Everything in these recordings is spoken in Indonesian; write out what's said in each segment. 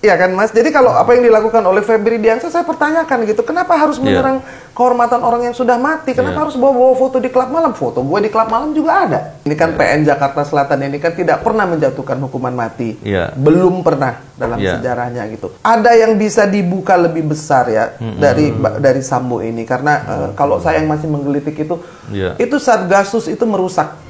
Iya kan Mas? Jadi kalau apa yang dilakukan oleh Febri Diansyah, saya pertanyakan gitu, kenapa harus menyerang kehormatan orang yang sudah mati? Kenapa harus bawa-bawa foto di klub malam? Foto gue di klub malam juga ada. Ini kan PN Jakarta Selatan ini kan tidak pernah menjatuhkan hukuman mati. Belum pernah dalam sejarahnya gitu. Ada yang bisa dibuka lebih besar ya dari Sambo ini, karena kalau saya yang masih menggelitik itu Satgasus itu merusak.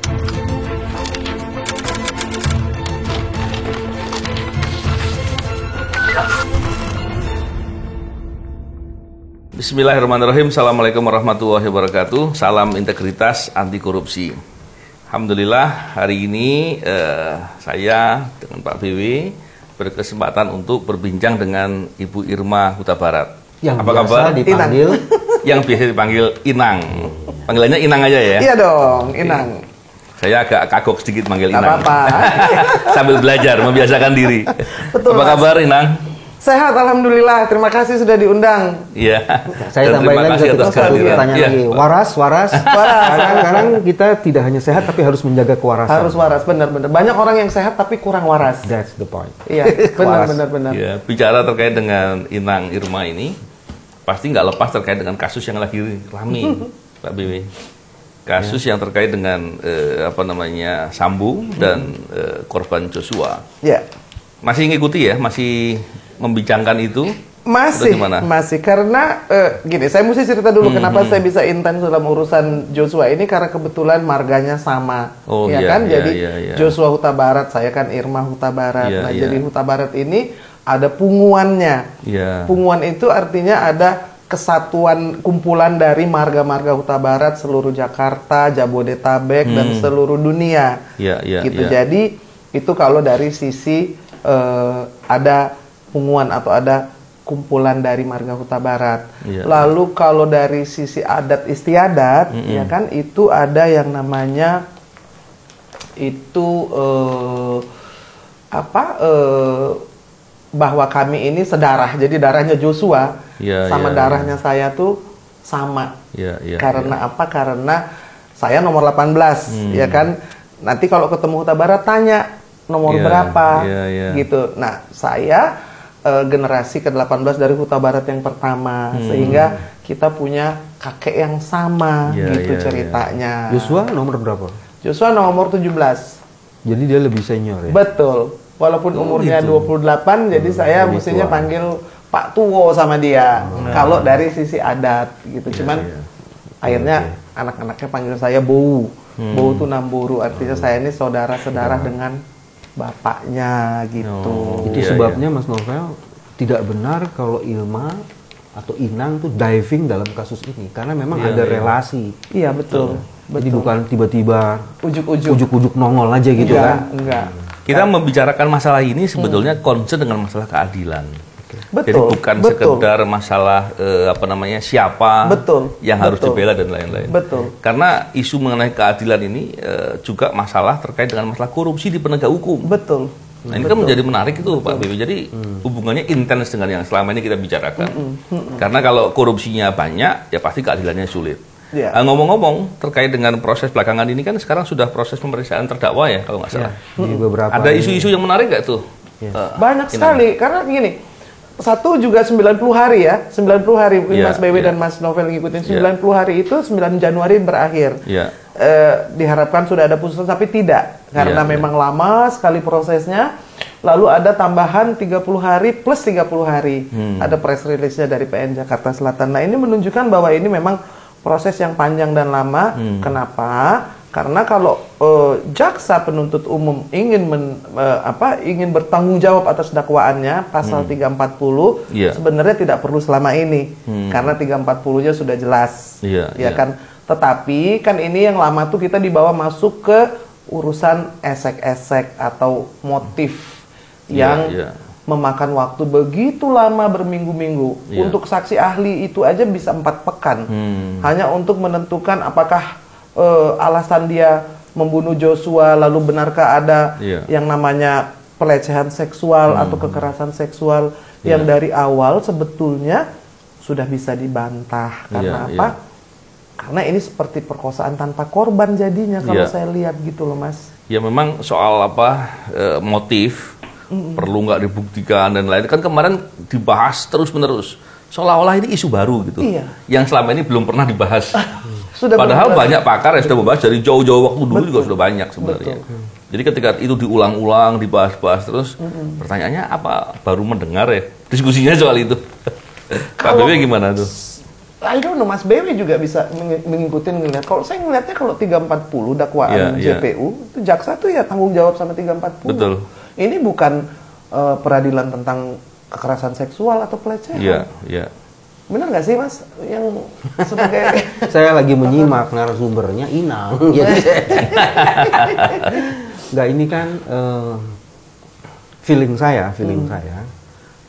Bismillahirrahmanirrahim. Assalamualaikum warahmatullahi wabarakatuh. Salam integritas anti korupsi. Alhamdulillah hari ini saya dengan Pak BW berkesempatan untuk berbincang dengan Ibu Irma Huta Barat. Yang apa kabar? Dipanggil yang biasa dipanggil Inang. Panggilannya Inang aja ya? Iya dong, Inang. Saya agak kagok sedikit manggil Inang. Apa-apa. Sambil belajar, membiasakan diri. Betul, apa kabar Inang? Sehat, alhamdulillah. Terima kasih sudah diundang. Iya. Saya tambahin lagi satu pertanyaan lagi. Waras. Kadang-kadang kita tidak hanya sehat tapi harus menjaga kewarasan. Harus waras, benar-benar. Banyak orang yang sehat tapi kurang waras. That's the point. Iya, benar. Ya, bicara terkait dengan Inang Irma ini, pasti nggak lepas terkait dengan kasus yang lagi ramai, Pak BW. Kasus yang terkait dengan Sambo dan korban Joshua. Iya. Masih ngikuti ya, masih membincangkan itu? Masih karena gini, saya mesti cerita dulu kenapa saya bisa intens dalam urusan Joshua ini, karena kebetulan marganya sama, jadi Joshua Huta Barat, saya kan Irma Huta Barat. Jadi Huta Barat ini ada punguannya. Punguan itu artinya ada kesatuan kumpulan dari marga-marga Huta Barat seluruh Jakarta, Jabodetabek dan seluruh dunia. Jadi itu kalau dari sisi ada punguan atau ada kumpulan dari marga Huta Barat. Lalu kalau dari sisi adat istiadat, ya kan, itu ada yang namanya itu bahwa kami ini sedarah. Jadi darahnya Joshua sama darahnya saya tuh sama. Karena apa? Karena saya nomor 18, ya kan. Nanti kalau ketemu Huta Barat tanya nomor berapa, gitu. Nah, saya generasi ke-18 dari Huta Barat yang pertama, sehingga kita punya kakek yang sama, ceritanya. Joshua nomor berapa? Joshua nomor 17. Jadi dia lebih senior ya? Betul. Walaupun umurnya 28, jadi saya mestinya panggil Pak Tuwo sama dia. Kalau dari sisi adat, gitu. Cuman akhirnya anak-anaknya panggil saya Bowu. Bowu itu Namburu, artinya saya ini saudara-saudara dengan bapaknya gitu. Itu sebabnya Mas Novel tidak benar kalau Irma atau Inang tuh diving dalam kasus ini, karena memang ada relasi. Iya, betul. Jadi bukan tiba-tiba ujuk-ujuk nongol aja gitu kan. Enggak. Kita membicarakan masalah ini sebetulnya concern dengan masalah keadilan. Betul, jadi bukan sekedar masalah siapa yang harus dibela dan lain-lain. Betul. Karena isu mengenai keadilan ini juga masalah terkait dengan masalah korupsi di penegak hukum. Betul. Nah, ini kan menjadi menarik itu Pak BW. Jadi hubungannya intens dengan yang selama ini kita bicarakan. Karena kalau korupsinya banyak, ya pasti keadilannya sulit. Ngomong-ngomong terkait dengan proses belakangan ini kan sekarang sudah proses pemeriksaan terdakwa ya kalau nggak salah. Ada isu-isu yang menarik nggak tuh? Banyak sekali. Karena gini, satu juga 90 hari ya, 90 hari Mas BW dan Mas Novel ngikutin. 90 hari itu 9 Januari berakhir. Diharapkan sudah ada putusan, tapi tidak. Karena memang lama sekali prosesnya. Lalu ada tambahan 30 hari plus 30 hari. Ada press release-nya dari PN Jakarta Selatan. Nah, ini menunjukkan bahwa ini memang proses yang panjang dan lama. Kenapa? Karena kalau jaksa penuntut umum ingin ingin bertanggung jawab atas dakwaannya, pasal 340 sebenarnya tidak perlu selama ini, karena 340-nya sudah jelas, kan. Tetapi kan ini yang lama tuh kita dibawa masuk ke urusan esek-esek atau motif yang memakan waktu begitu lama, berminggu-minggu. Untuk saksi ahli itu aja bisa 4 pekan, hanya untuk menentukan apakah alasan dia membunuh Joshua, lalu benarkah ada yang namanya pelecehan seksual atau kekerasan seksual yang dari awal sebetulnya sudah bisa dibantah. Karena apa? Karena ini seperti perkosaan tanpa korban jadinya kalau saya lihat gitu loh Mas. Ya memang soal motif perlu nggak dibuktikan dan lain. Kan kemarin dibahas terus-menerus. Seolah-olah ini isu baru gitu. Yang selama ini belum pernah dibahas. Padahal banyak pakar yang sudah membahas dari jauh-jauh waktu dulu juga sudah banyak sebenarnya. Jadi ketika itu diulang-ulang, dibahas-bahas terus, pertanyaannya apa? Baru mendengar ya diskusinya soal itu. Pak Bewe gimana tuh? I don't know, Mas Bewe juga bisa mengikuti ngelihat. Kalau saya ngelihatnya kalau 340 dakwaan JPU, itu jaksa tuh ya tanggung jawab sama 340. Betul. Ini bukan peradilan tentang kekerasan seksual atau pelecehan. Iya. Benar nggak sih, Mas? Yang sebagai saya lagi menyimak narasumbernya Inang. Nggak, ini kan feeling saya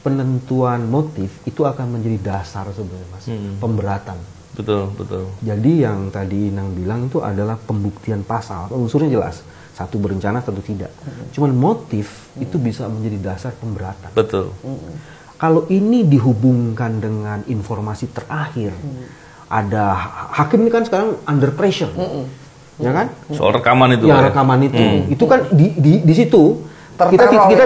penentuan motif itu akan menjadi dasar sebenarnya, Mas, pemberatan. Betul. Jadi yang tadi Inang bilang itu adalah pembuktian pasal, unsurnya jelas, satu berencana, satu tidak. Cuman motif itu bisa menjadi dasar pemberatan. Betul. Kalau ini dihubungkan dengan informasi terakhir, ada hakim ini kan sekarang under pressure, ya kan? Soal rekaman itu. Ya, rekaman itu kan di situ. Kita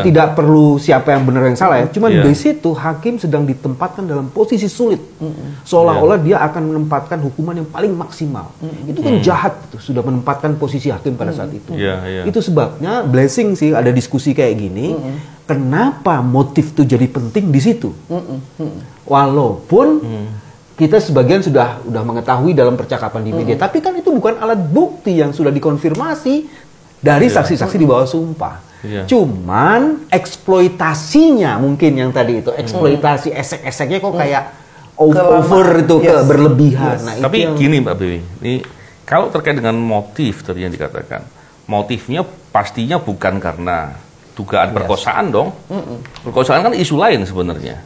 tidak perlu siapa yang benar yang salah ya. Cuman di situ hakim sedang ditempatkan dalam posisi sulit. Seolah-olah dia akan menempatkan hukuman yang paling maksimal. Itu kan jahat tuh, sudah menempatkan posisi hakim pada saat itu. Itu sebabnya blessing sih ada diskusi kayak gini. Kenapa motif itu jadi penting di situ? Walaupun kita sebagian sudah mengetahui dalam percakapan di media, tapi kan itu bukan alat bukti yang sudah dikonfirmasi dari saksi-saksi di bawah sumpah. Cuman eksploitasinya mungkin yang tadi itu, eksploitasi esek-eseknya kok kayak over itu berlebihan. Nah, tapi itu gini Mbak Bewi, ini kalau terkait dengan motif tadi yang dikatakan, motifnya pastinya bukan karena dugaan perkosaan dong. Perkosaan kan isu lain sebenarnya.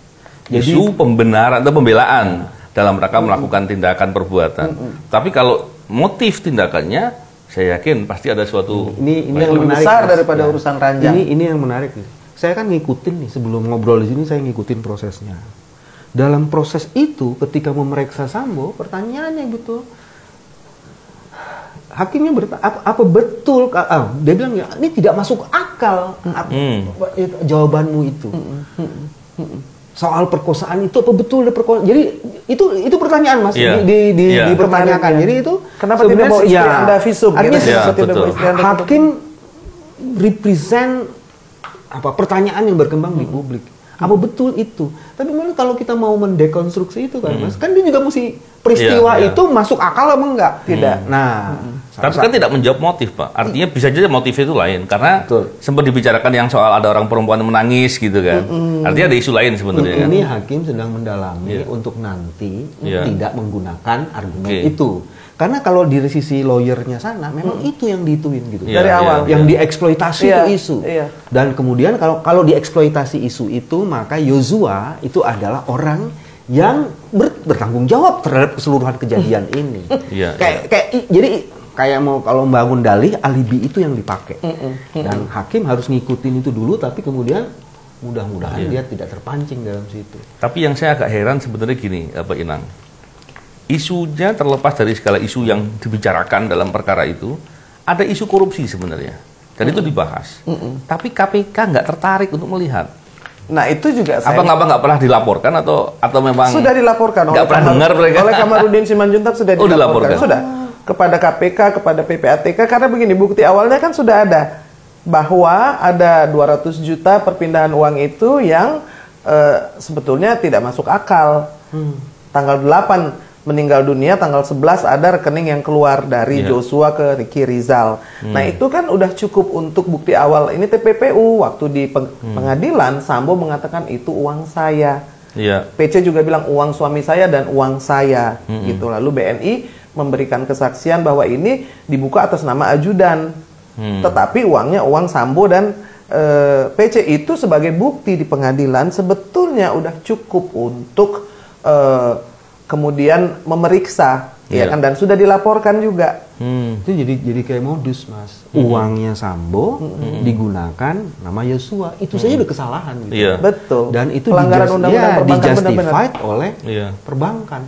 Isu pembenaran atau pembelaan dalam rangka melakukan tindakan perbuatan. Tapi kalau motif tindakannya, saya yakin pasti ada suatu ini yang lebih menarik, besar daripada urusan ranjang. Ini yang menarik nih. Saya kan ngikutin nih sebelum ngobrol di sini, saya ngikutin prosesnya. Dalam proses itu ketika memeriksa Sambo, pertanyaannya betul. Hakimnya apa betul? Dia bilang ya, ini tidak masuk akal. Jawabanmu itu. Soal perkosaan itu apa betul ada perkosaan? Jadi itu pertanyaan Mas dipertanyakan. Jadi itu kenapa tidak mau istri Anda visum? Hakim represent pertanyaan yang berkembang di publik. Apa betul itu? Tapi memang kalau kita mau mendekonstruksi itu kan Mas, kan dia juga mesti peristiwa itu masuk akal apa enggak? Tidak. Nah, tapi kan tidak menjawab motif, Pak. Artinya bisa saja motif itu lain karena sempat dibicarakan yang soal ada orang perempuan yang menangis gitu kan. Artinya ada isu lain sebenarnya kan. Ini hakim sedang mendalami untuk nanti tidak menggunakan argumen itu. Karena kalau di sisi lawyernya sana memang itu yang dihituin gitu. Dari awal yang dieksploitasi itu isu. Dan kemudian kalau dieksploitasi isu itu, maka Yosua itu adalah orang yang bertanggung jawab terhadap keseluruhan kejadian ini. Kayak mau kalau membangun dalih, alibi itu yang dipakai. Dan hakim harus ngikutin itu dulu, tapi kemudian mudah-mudahan dia tidak terpancing dalam situ. Tapi yang saya agak heran sebenarnya gini, Pak Inang. Isunya terlepas dari segala isu yang dibicarakan dalam perkara itu, ada isu korupsi sebenarnya. Dan itu dibahas. Tapi KPK nggak tertarik untuk melihat. Nah itu juga saya... Apa nggak pernah dilaporkan atau memang... Sudah dilaporkan. Nggak pernah dengar mereka? Oleh Kamarudin Simanjuntak sudah dilaporkan. Sudah. Kepada KPK, kepada PPATK. Karena begini, bukti awalnya kan sudah ada. Bahwa ada 200 juta perpindahan uang itu yang sebetulnya tidak masuk akal. Tanggal 8 meninggal dunia, tanggal 11 ada rekening yang keluar dari Joshua ke Ricky Rizal. Nah itu kan udah cukup untuk bukti awal. Ini TPPU, waktu di pengadilan Sambo mengatakan itu uang saya. PC juga bilang uang suami saya dan uang saya. Gitu. Lalu BNI memberikan kesaksian bahwa ini dibuka atas nama ajudan. Tetapi uangnya uang Sambo dan PC itu sebagai bukti di pengadilan sebetulnya udah cukup untuk kemudian memeriksa, ya kan, dan sudah dilaporkan juga. Itu jadi kayak modus Mas. Uangnya Sambo digunakan nama Yosua. Itu saja udah kesalahan gitu. Betul. Dan itu pelanggaran undang-undang perbankan dijustified oleh perbankan.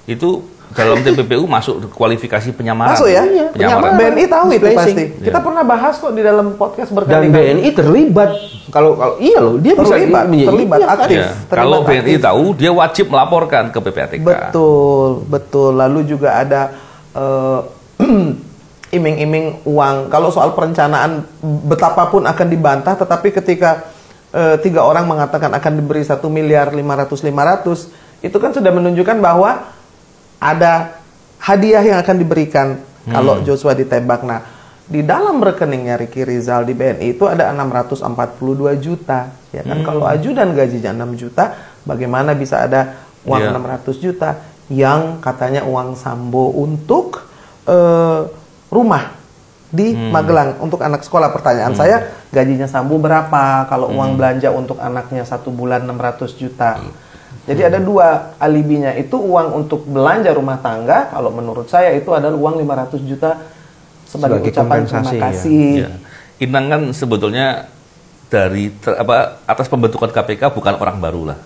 Itu dalam TPPU masuk kualifikasi penyamaran. Masuk ya? Penyamaran. BNI tahu itu pasti. Kita pernah bahas kok di dalam podcast berkali-kali. Dan BNI terlibat. Kalau iya loh, dia terlibat aktif. Ya. Kalau BNI tahu, dia wajib melaporkan ke PPATK. Betul. Lalu juga ada iming-iming uang. Kalau soal perencanaan betapapun akan dibantah, tetapi ketika 3 orang mengatakan akan diberi 1 miliar 500, itu kan sudah menunjukkan bahwa ada hadiah yang akan diberikan kalau Joshua ditembak. Nah, di dalam rekeningnya Ricky Rizal di BNI itu ada 642 juta. Ya kan, kalau ajudan gajinya 6 juta, bagaimana bisa ada uang 600 juta yang katanya uang Sambo untuk rumah di Magelang untuk anak sekolah. Pertanyaan saya, gajinya Sambo berapa kalau uang belanja untuk anaknya 1 bulan 600 juta? Jadi ada 2 alibinya. Itu uang untuk belanja rumah tangga, kalau menurut saya itu adalah uang 500 juta sebagai ucapan terima kasih. Ya. Inang kan sebetulnya dari atas pembentukan KPK bukan orang baru lah.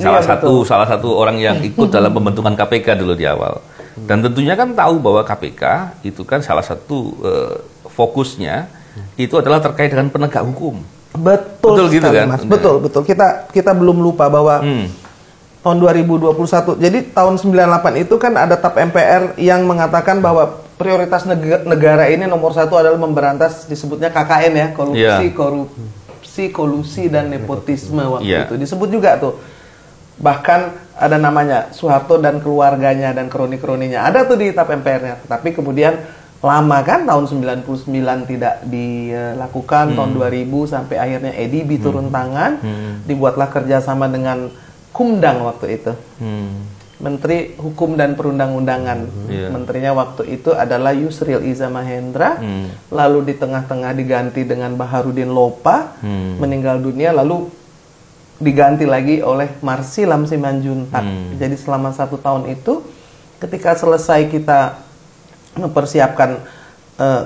Salah satu orang yang ikut dalam pembentukan KPK dulu di awal. Dan tentunya kan tahu bahwa KPK itu kan salah satu fokusnya itu adalah terkait dengan penegak hukum. Betul gitu kan, Mas. Betul. Kita belum lupa bahwa tahun 2021. Jadi tahun 98 itu kan ada TAP MPR yang mengatakan bahwa prioritas negara ini nomor 1 adalah memberantas, disebutnya KKN ya, korupsi, kolusi dan nepotisme waktu itu. Disebut juga tuh. Bahkan ada namanya Soeharto dan keluarganya dan kroni-kroninya. Ada tuh di TAP MPR-nya. Tapi kemudian lama kan, tahun 99 tidak dilakukan, tahun 2000 sampai akhirnya EDB turun tangan, dibuatlah kerjasama dengan Kumdang waktu itu, Menteri Hukum dan Perundang-undangan. Menterinya waktu itu adalah Yusril Iza Mahendra, lalu di tengah-tengah diganti dengan Baharudin Lopa, meninggal dunia, lalu diganti lagi oleh Marsilam Simanjuntak. Jadi selama 1 tahun itu, ketika selesai kita mempersiapkan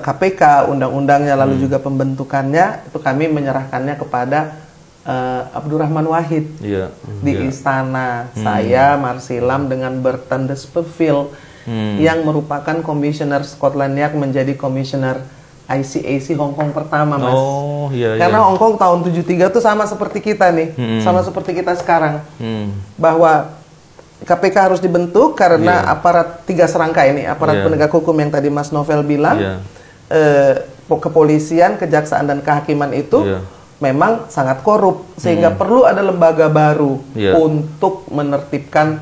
KPK, undang-undangnya, lalu juga pembentukannya, itu kami menyerahkannya kepada Abdurrahman Wahid di istana. Saya Marsilam dengan Bertrand de Speville yang merupakan komisioner Scotland Yard menjadi komisioner ICAC Hong Kong pertama, Mas. Karena Hong Kong tahun 73 tuh sama seperti kita nih, sama seperti kita sekarang, bahwa KPK harus dibentuk karena aparat 3 serangka ini, aparat penegak hukum yang tadi Mas Novel bilang, kepolisian, kejaksaan dan kehakiman itu memang sangat korup, sehingga perlu ada lembaga baru untuk menertibkan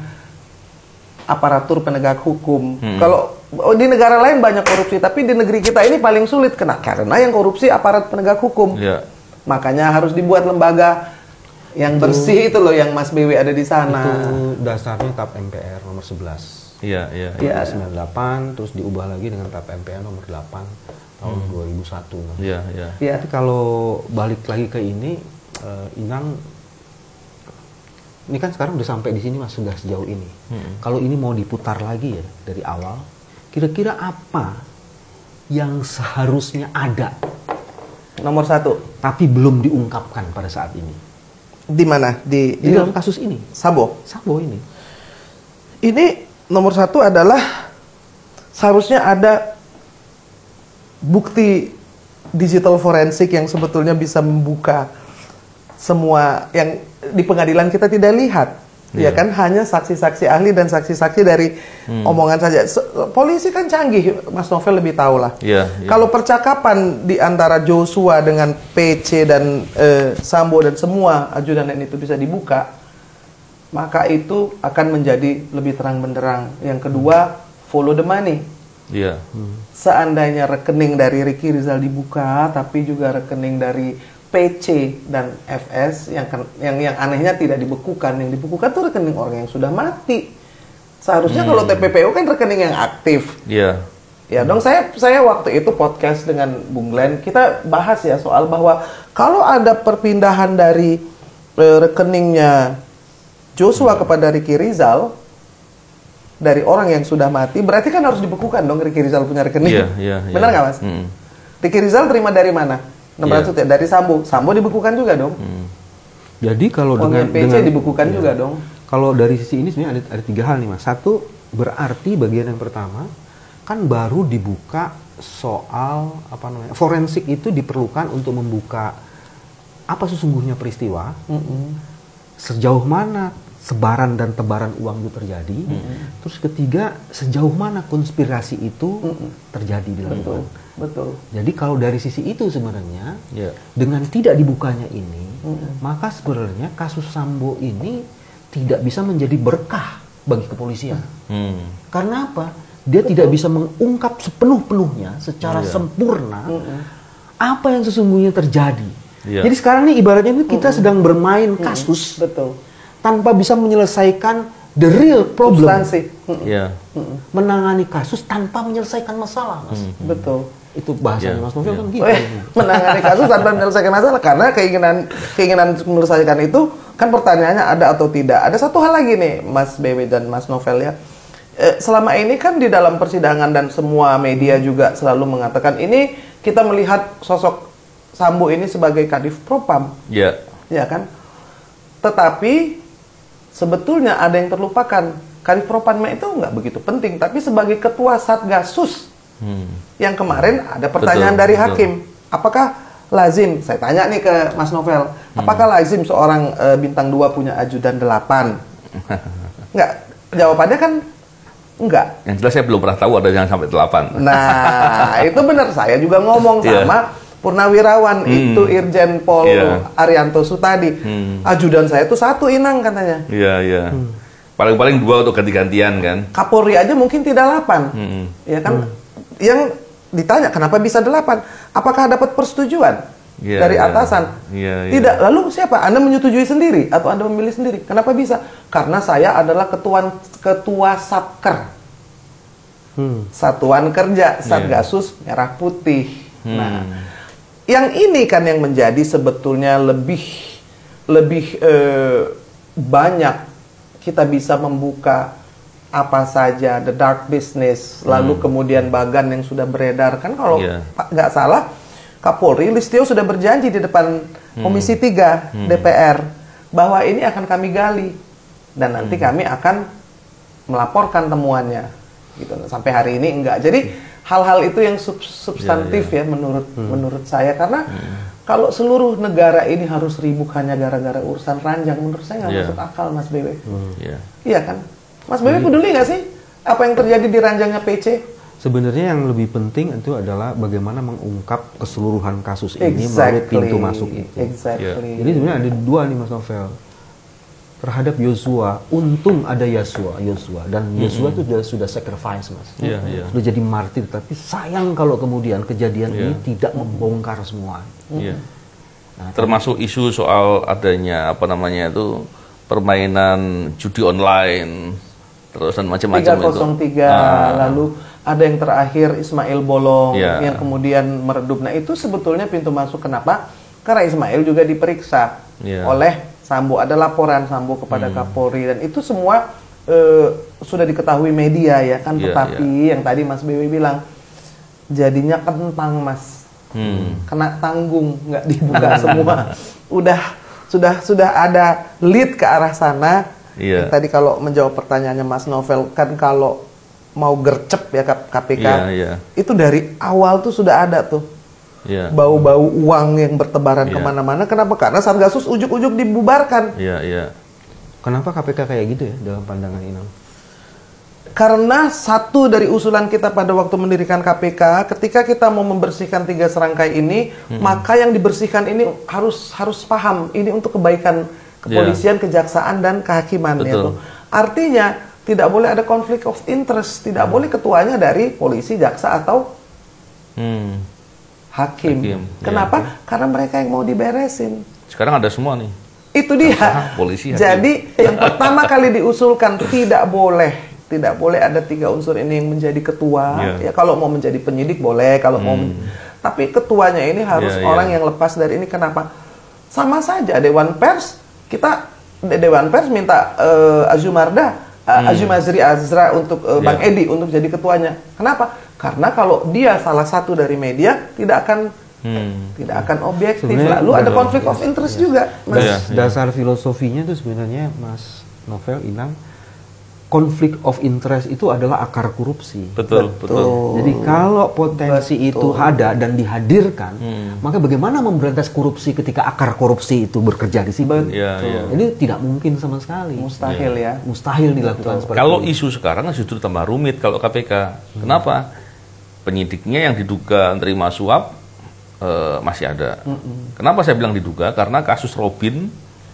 aparatur penegak hukum. Kalau di negara lain banyak korupsi, tapi di negeri kita ini paling sulit karena yang korupsi aparat penegak hukum. Makanya harus dibuat lembaga yang bersih itu loh, yang Mas BW ada di sana. Itu dasarnya TAP MPR nomor 11. 98, terus diubah lagi dengan TAP MPR nomor 8 tahun 2001. Tapi kalau balik lagi ke ini, Inang, ini kan sekarang udah sampai di sini, Mas, sudah sejauh ini. Kalau ini mau diputar lagi ya dari awal, kira-kira apa yang seharusnya ada? Nomor 1, tapi belum diungkapkan pada saat ini. Di mana? Di dalam kasus ini. Sambo ini. Ini nomor 1 adalah seharusnya ada bukti digital forensik yang sebetulnya bisa membuka semua yang di pengadilan kita tidak lihat. Ya kan, hanya saksi-saksi ahli dan saksi-saksi dari omongan saja. Polisi kan canggih, Mas Novel lebih tahu lah. Kalau percakapan di antara Joshua dengan PC dan Sambo dan semua ajudan itu bisa dibuka, maka itu akan menjadi lebih terang benderang. Yang kedua, follow the money. Seandainya rekening dari Ricky Rizal dibuka, tapi juga rekening dari PC dan FS yang anehnya tidak dibekukan. Yang dibekukan tuh rekening orang yang sudah mati. Seharusnya kalau TPPU kan rekening yang aktif. Ya dong, saya waktu itu podcast dengan Bung Glenn, kita bahas ya soal bahwa kalau ada perpindahan dari rekeningnya Joshua kepada Ricky Rizal dari orang yang sudah mati, berarti kan harus dibekukan dong Ricky Rizal punya rekening. Benar nggak, Mas? Ricky Rizal terima dari mana? 600 ya, dari Sambo. Sambo dibekukan juga dong. Jadi kalau dengan PC dibekukan juga dong. Kalau dari sisi ini sebenarnya ada 3 hal nih, Mas. 1, berarti bagian yang pertama kan baru dibuka soal forensik itu diperlukan untuk membuka apa sesungguhnya peristiwa, sejauh mana sebaran dan tebaran uang itu terjadi, terus ketiga sejauh mana konspirasi itu terjadi di lapangan. Betul. Jadi kalau dari sisi itu sebenarnya dengan tidak dibukanya ini, maka sebenarnya kasus Sambo ini tidak bisa menjadi berkah bagi kepolisian. Karena apa? Dia tidak bisa mengungkap sepenuh-penuhnya secara sempurna apa yang sesungguhnya terjadi. Jadi sekarang ini ibaratnya kita sedang bermain kasus tanpa bisa menyelesaikan the real problem. Menangani kasus tanpa menyelesaikan masalah, Mas. Betul. Itu bahasanya Mas Novel kan gitu. Menangani kasus tanpa menyelesaikan masalah karena keinginan menyelesaikan itu kan pertanyaannya ada atau tidak. Ada satu hal lagi nih Mas BW dan Mas Novel ya. Selama ini kan di dalam persidangan dan semua media juga selalu mengatakan ini kita melihat sosok Sambo ini sebagai Kadif Propam. Ya kan? Tetapi sebetulnya ada yang terlupakan. Kadif Propam itu nggak begitu penting, tapi sebagai ketua Satgasus yang kemarin ada pertanyaan dari hakim, apakah lazim, saya tanya nih ke Mas Novel, apakah lazim seorang bintang 2 punya ajudan 8? Enggak, jawabannya kan enggak. Yang jelas saya belum pernah tahu ada yang sampai 8. Nah, itu benar, saya juga ngomong sama Purnawirawan itu Irjen Pol Arianto Sutadi. Ajudan saya tuh 1 Inang katanya. Paling-paling 2 untuk ganti-gantian kan. Kapolri aja mungkin tidak 8. Ya kan? Yang ditanya kenapa bisa 8? Apakah dapat persetujuan dari atasan? Tidak. Lalu siapa? Anda menyetujui sendiri atau Anda memilih sendiri? Kenapa bisa? Karena saya adalah ketua Satker. Satuan Kerja Satgasus Merah Putih. Nah, yang ini kan yang menjadi sebetulnya lebih banyak kita bisa membuka apa saja the dark business, lalu kemudian bagan yang sudah beredar kan kalau nggak salah Kapolri Listio sudah berjanji di depan Komisi 3 DPR bahwa ini akan kami gali dan nanti kami akan melaporkan temuannya gitu. Sampai hari ini enggak. Jadi hal-hal itu yang substantif ya menurut saya karena kalau seluruh negara ini harus ribut hanya gara-gara urusan ranjang, menurut saya nggak masuk akal, Mas BW. Iya kan? Mas BW peduli nggak sih apa yang terjadi di ranjangnya PC? Sebenarnya yang lebih penting itu adalah bagaimana mengungkap keseluruhan kasus ini melalui pintu masuk itu. Jadi sebenarnya ada 2 nih Mas Novel. Terhadap Yosua, untung ada Yosua dan Yosua itu sudah sacrifice, Mas. Sudah jadi martir, tapi sayang kalau kemudian kejadian ini tidak membongkar semua. Nah, termasuk isu soal adanya permainan judi online, terus dan macam-macam itu. 303, lalu ada yang terakhir Ismail Bolong yang kemudian meredup. Nah itu sebetulnya pintu masuk kenapa? Karena Ismail juga diperiksa oleh Sambo, ada laporan Sambo kepada Kapolri dan itu semua sudah diketahui media ya kan, tetapi yang tadi Mas BW bilang jadinya kentang Mas, kena tanggung, nggak dibuka semua, sudah ada lead ke arah sana. Tadi kalau menjawab pertanyaannya Mas Novel kan kalau mau gercep ya KPK itu dari awal tuh sudah ada tuh. Bau-bau uang yang bertebaran kemana-mana. Kenapa? Karena Satgasus ujuk-ujuk dibubarkan. Kenapa KPK kayak gitu ya dalam pandangan Inam? Karena satu dari usulan kita pada waktu mendirikan KPK, ketika kita mau membersihkan 3 serangkai ini, maka yang dibersihkan ini harus paham ini untuk kebaikan kepolisian, kejaksaan dan kehakiman. Itu. Artinya tidak boleh ada konflik of interest, tidak boleh ketuanya dari polisi, jaksa atau hakim. Kenapa? Karena mereka yang mau diberesin. Sekarang ada semua nih. Itu dia. Polisi, hakim. Jadi yang pertama kali diusulkan tidak boleh ada 3 unsur ini yang menjadi ketua. Ya kalau mau menjadi penyidik boleh, kalau mau tapi ketuanya ini harus orang yang lepas dari ini. Kenapa? Sama saja Dewan Pers, Dewan Pers minta Azumazri Azra untuk Bang Edi untuk jadi ketuanya. Kenapa? Karena kalau dia salah satu dari media tidak akan objektif. Lalu ada konflik of interest juga. Dasar filosofinya itu sebenarnya Mas Novel, Inang, konflik of interest itu adalah akar korupsi. Betul. Jadi kalau potensi itu ada dan dihadirkan, maka bagaimana memberantas korupsi ketika akar korupsi itu bekerja di situ? Jadi tidak mungkin sama sekali. Mustahil ya. Mustahil dilakukan seperti itu. Kalau itu. Isu sekarang justru tambah rumit kalau KPK. Kenapa? Penyidiknya yang diduga menerima suap masih ada. Kenapa saya bilang diduga? Karena kasus Robin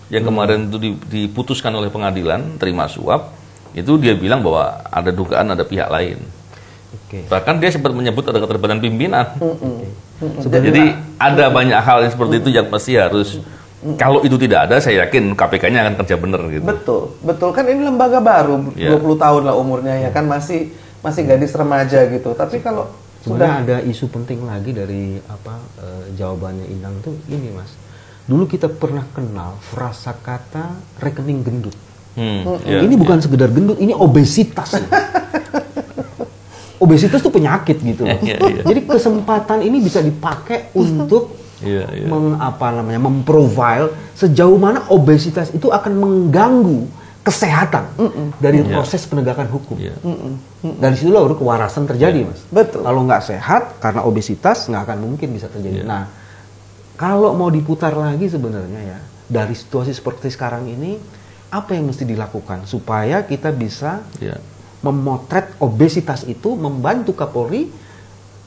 yang kemarin itu diputuskan oleh pengadilan terima suap, itu dia bilang bahwa ada dugaan ada pihak lain. Bahkan dia sempat menyebut ada keterlibatan pimpinan. Jadi ada banyak hal yang seperti itu yang pasti harus, kalau itu tidak ada, saya yakin KPK-nya akan kerja benar gitu. Betul kan ini lembaga baru, 20 tahun lah umurnya ya kan, masih gadis remaja gitu. Tapi kalau sebenarnya ada isu penting lagi dari jawabannya Inang tuh ini Mas. Dulu kita pernah kenal frasa kata rekening gendut. Ini bukan sekedar gendut, ini obesitas. Obesitas itu penyakit gitu. Jadi kesempatan ini bisa dipakai untuk memprofile sejauh mana obesitas itu akan mengganggu kesehatan dari proses penegakan hukum. Dari situlah baru kewarasan terjadi, Mas. Betul. Kalau nggak sehat karena obesitas nggak akan mungkin bisa terjadi. Nah, kalau mau diputar lagi sebenarnya ya, dari situasi seperti sekarang ini, apa yang mesti dilakukan supaya kita bisa memotret obesitas itu, membantu Kapolri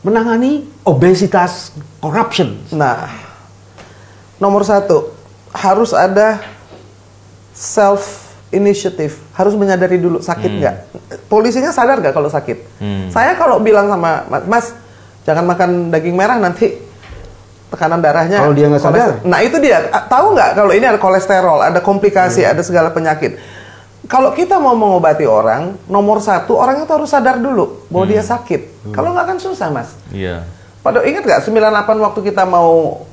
menangani obesitas corruption. Nah, nomor 1, harus ada self initiative, harus menyadari dulu sakit nggak. Polisinya sadar nggak kalau sakit? Saya kalau bilang sama Mas, jangan makan daging merah nanti tekanan darahnya. Kalau dia nggak sadar. Nah itu dia. Tahu nggak kalau ini ada kolesterol, ada komplikasi, ada segala penyakit. Kalau kita mau mengobati orang, nomor 1 orang itu harus sadar dulu bahwa dia sakit. Kalau nggak kan susah, Mas. Pada ingat nggak 98 waktu kita mau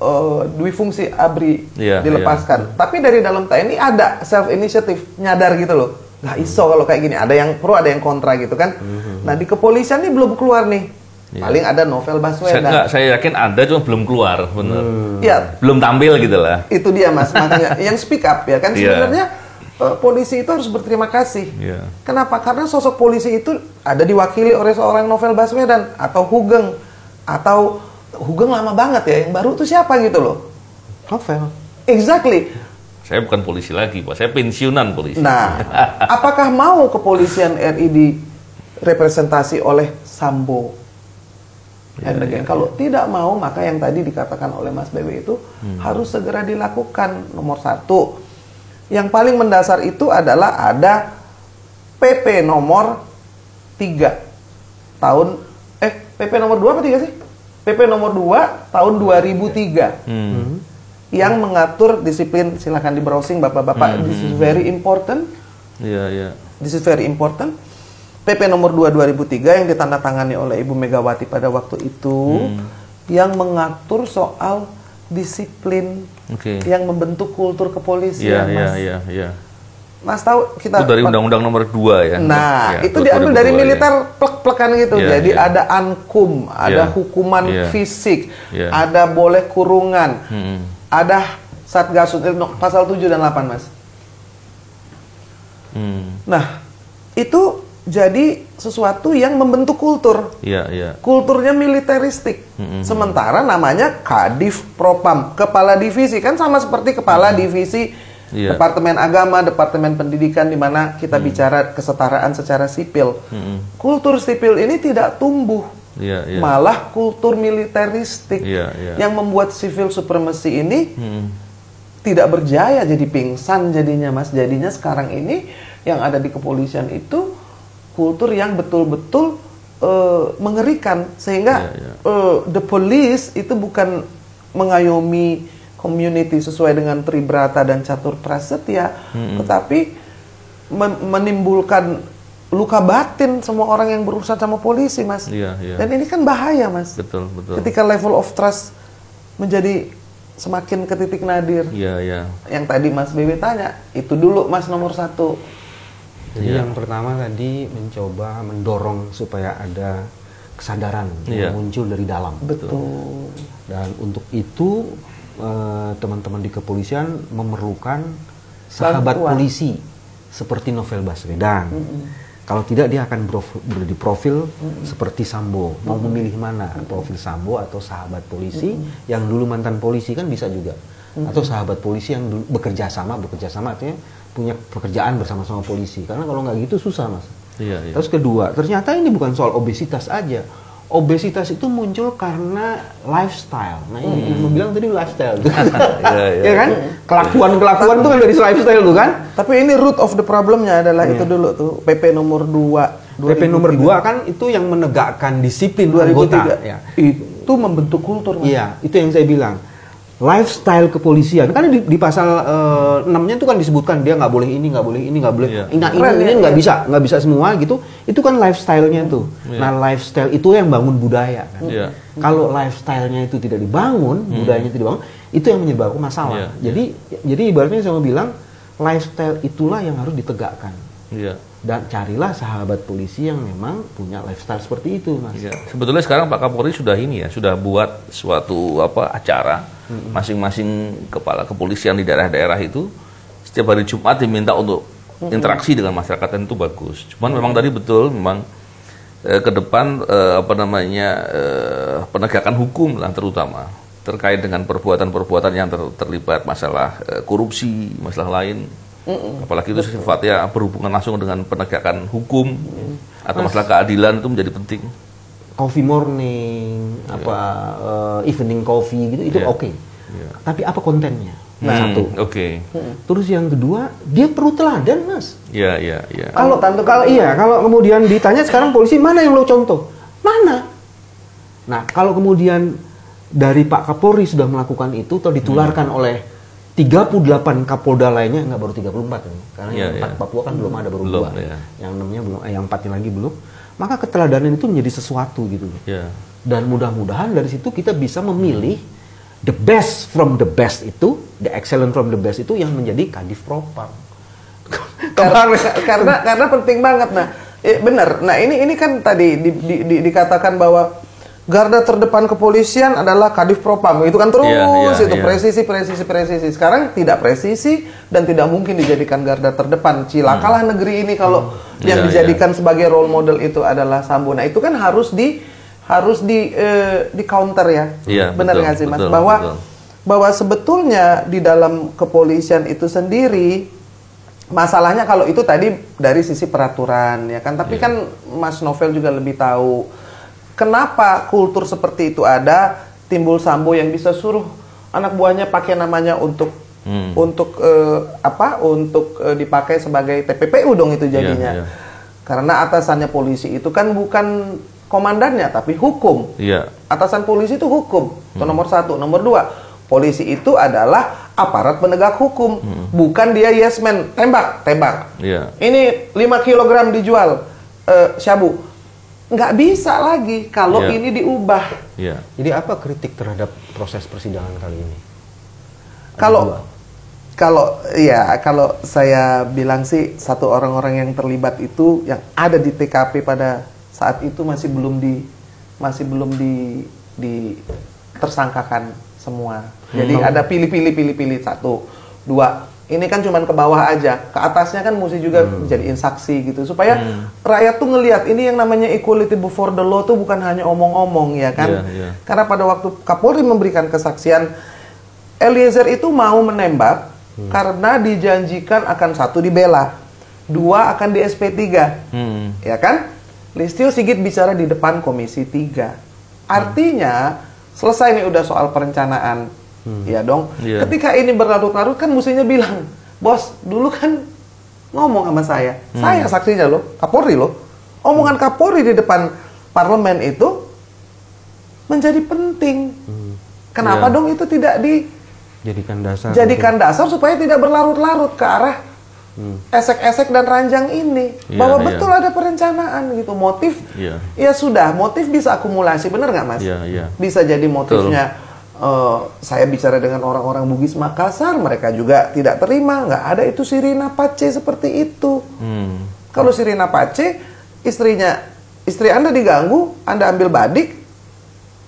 dwi fungsi ABRI dilepaskan. Tapi dari dalam TNI ada self initiative, nyadar gitu loh. Nggak iso kalau kayak gini. Ada yang pro, ada yang kontra gitu kan. Nah di kepolisian ini belum keluar nih. Paling ada Novel Baswedan. Saya yakin ada, cuma belum keluar, benar. Ya, belum tampil gitu lah. Itu dia Mas, makanya yang speak up ya kan sebenarnya polisi itu harus berterima kasih. Kenapa? Karena sosok polisi itu ada diwakili oleh seorang Novel Baswedan atau Hugeng lama banget ya. Yang baru tuh siapa gitu loh? Novel. Exactly. Saya bukan polisi lagi, Pak. Saya pensiunan polisi. Nah, apakah mau kepolisian RI direpresentasi oleh Sambo? Kalau tidak mau, maka yang tadi dikatakan oleh Mas BW itu harus segera dilakukan. Nomor 1, yang paling mendasar itu adalah ada PP nomor 3 tahun PP nomor 2 apa 3 sih? PP nomor 2 tahun 2003 yang mengatur disiplin. Silakan di browsing Bapak-bapak. This is very important. This is very important. PP nomor 2 2003 yang ditandatangani oleh Ibu Megawati pada waktu itu yang mengatur soal disiplin yang membentuk kultur kepolisian, Mas. Mas tahu kita itu dari Undang-Undang nomor 2 ya. Nah, itu diambil dari militer plek-plekan gitu. Jadi ada ankum, ada hukuman fisik, ada boleh kurungan, ada satgasus pasal 7 dan 8, Mas. Nah, itu jadi sesuatu yang membentuk kultur. Kulturnya militeristik. Sementara namanya Kadif Propam, kepala divisi, kan sama seperti kepala divisi Departemen Agama, Departemen Pendidikan, di mana kita bicara kesetaraan secara sipil. Kultur sipil ini tidak tumbuh. Malah kultur militeristik yang membuat civil supremacy ini tidak berjaya, jadi pingsan jadinya, Mas. Jadinya sekarang ini yang ada di kepolisian itu kultur yang betul-betul mengerikan, sehingga the police itu bukan mengayomi community sesuai dengan Tribrata dan Catur Prasetya, tetapi menimbulkan luka batin semua orang yang berurusan sama polisi, Mas. Dan ini kan bahaya, Mas. Betul. Ketika level of trust menjadi semakin ke titik nadir. Yang tadi Mas BW tanya, itu dulu Mas nomor 1. Jadi yang pertama tadi mencoba mendorong supaya ada kesadaran yang muncul dari dalam. Betul. Dan untuk itu teman-teman di kepolisian memerlukan sahabat polisi seperti Novel Baswedan. Kalau tidak dia akan di profil seperti Sambo. Mau memilih mana? Profil Sambo atau sahabat polisi yang dulu mantan polisi kan bisa juga. Atau sahabat polisi yang dulu bekerja sama artinya punya pekerjaan bersama-sama polisi. Karena kalau nggak gitu susah, Mas. Iya. Terus kedua, ternyata ini bukan soal obesitas aja. Obesitas itu muncul karena lifestyle. Nah, ini mau bilang tadi lifestyle. Ya kan? Kelakuan itu kan dari lifestyle tuh kan? Tapi ini root of the problemnya adalah itu dulu tuh PP nomor 2. PP nomor 2 kan itu yang menegakkan disiplin 2003. anggota. Ya. Itu membentuk kultur. Iya, itu yang saya bilang. Lifestyle kepolisian kan di pasal 6-nya itu kan disebutkan dia nggak boleh ini, nggak boleh ini, nggak boleh ini nggak bisa semua gitu. Itu kan lifestyle-nya tuh. Nah, lifestyle itu yang bangun budaya kan. Kalau lifestyle-nya itu tidak dibangun, budayanya tidak dibangun, itu yang menyebabkan masalah. Jadi ibaratnya saya mau bilang lifestyle itulah yang harus ditegakkan. Dan carilah sahabat polisi yang memang punya lifestyle seperti itu, Mas. Sebetulnya sekarang Pak Kapolri sudah sudah buat suatu acara masing-masing kepala kepolisian di daerah-daerah itu setiap hari Jumat diminta untuk interaksi dengan masyarakat, dan itu bagus. Cuman memang tadi betul memang ke depan penegakan hukum lah terutama terkait dengan perbuatan-perbuatan yang terlibat masalah korupsi, masalah lain. Apalagi itu sifatnya berhubungan langsung dengan penegakan hukum atau masalah keadilan, itu menjadi penting. Coffee morning, evening coffee gitu, itu oke. Tapi apa kontennya? Satu. Terus yang kedua, dia perlu teladan, Mas. Iya. Kalau kemudian ditanya sekarang polisi mana yang lo contoh? Mana? Nah, kalau kemudian dari Pak Kapolri sudah melakukan itu atau ditularkan oleh 38 Kapolda lainnya, enggak baru 34 ini. Karena yang 4 Papua kan belum ada, baru 2. Yang 6-nya belum, yang 4-nya lagi belum. Maka keteladanan itu menjadi sesuatu gitu. Dan mudah-mudahan dari situ kita bisa memilih the best from the best itu, the excellent from the best itu yang menjadi Kadif Propam. karena penting banget. Nah, benar. Nah, ini kan tadi dikatakan bahwa garda terdepan kepolisian adalah Kadif Propam. Itu kan terus presisi. Sekarang tidak presisi dan tidak mungkin dijadikan garda terdepan. Cilakalah negeri ini kalau yang dijadikan sebagai role model itu adalah Sambo. Nah, itu kan harus di counter ya. Benar nggak sih, Mas? Bahwa sebetulnya di dalam kepolisian itu sendiri masalahnya kalau itu tadi dari sisi peraturan ya kan. Tapi kan Mas Novel juga lebih tahu kenapa kultur seperti itu ada, timbul Sambo yang bisa suruh anak buahnya pakai namanya untuk dipakai sebagai TPPU dong itu jadinya. Karena atasannya polisi itu kan bukan komandannya tapi hukum. Atasan polisi itu hukum. Itu nomor 1. Nomor 2, polisi itu adalah aparat penegak hukum. Bukan dia yes man, tembak. Ini 5 kilogram dijual syabu. Nggak bisa lagi kalau ini diubah. Jadi apa kritik terhadap proses persidangan kali ini? Kalau saya bilang sih satu orang-orang yang terlibat itu yang ada di TKP pada saat itu masih belum tersangkakan semua. Jadi ada pilih 1, 2. Ini kan cuman ke bawah aja, ke atasnya kan mesti juga jadiin saksi gitu supaya rakyat tuh ngelihat ini yang namanya equality before the law tuh bukan hanya omong-omong ya kan. Karena pada waktu Kapolri memberikan kesaksian, Eliezer itu mau menembak karena dijanjikan akan 1 dibela, 2 akan di SP3, ya kan? Listio Sigit bicara di depan Komisi 3, artinya selesai nih udah soal perencanaan. Ya dong. Ketika ini berlarut-larut kan mestinya bilang, bos dulu kan ngomong sama saya saksinya loh, Kapolri loh. Omongan Kapolri di depan parlemen itu menjadi penting. Kenapa dong itu tidak dijadikan dasar supaya tidak berlarut-larut ke arah esek-esek dan ranjang ini, bahwa betul ada perencanaan gitu, motif. Ya sudah, motif bisa akumulasi, benar nggak Mas? Bisa jadi motifnya. Saya bicara dengan orang-orang Bugis Makassar, mereka juga tidak terima, nggak ada itu sirina pace seperti itu. Kalau sirina pace, istri Anda diganggu, Anda ambil badik,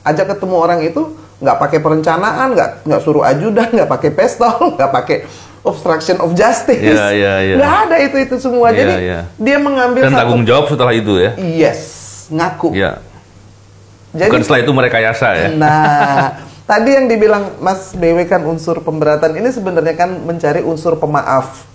ajak ketemu orang itu, nggak pakai perencanaan, nggak suruh ajudan, nggak pakai pistol, nggak pakai obstruction of justice. Nggak ada itu semua. Jadi dia mengambil dan tanggung jawab setelah itu ya. Yes, ngaku. Jadi, bukan setelah itu merekayasa ya. Nah, tadi yang dibilang Mas BW kan unsur pemberatan ini sebenarnya kan mencari unsur pemaaf.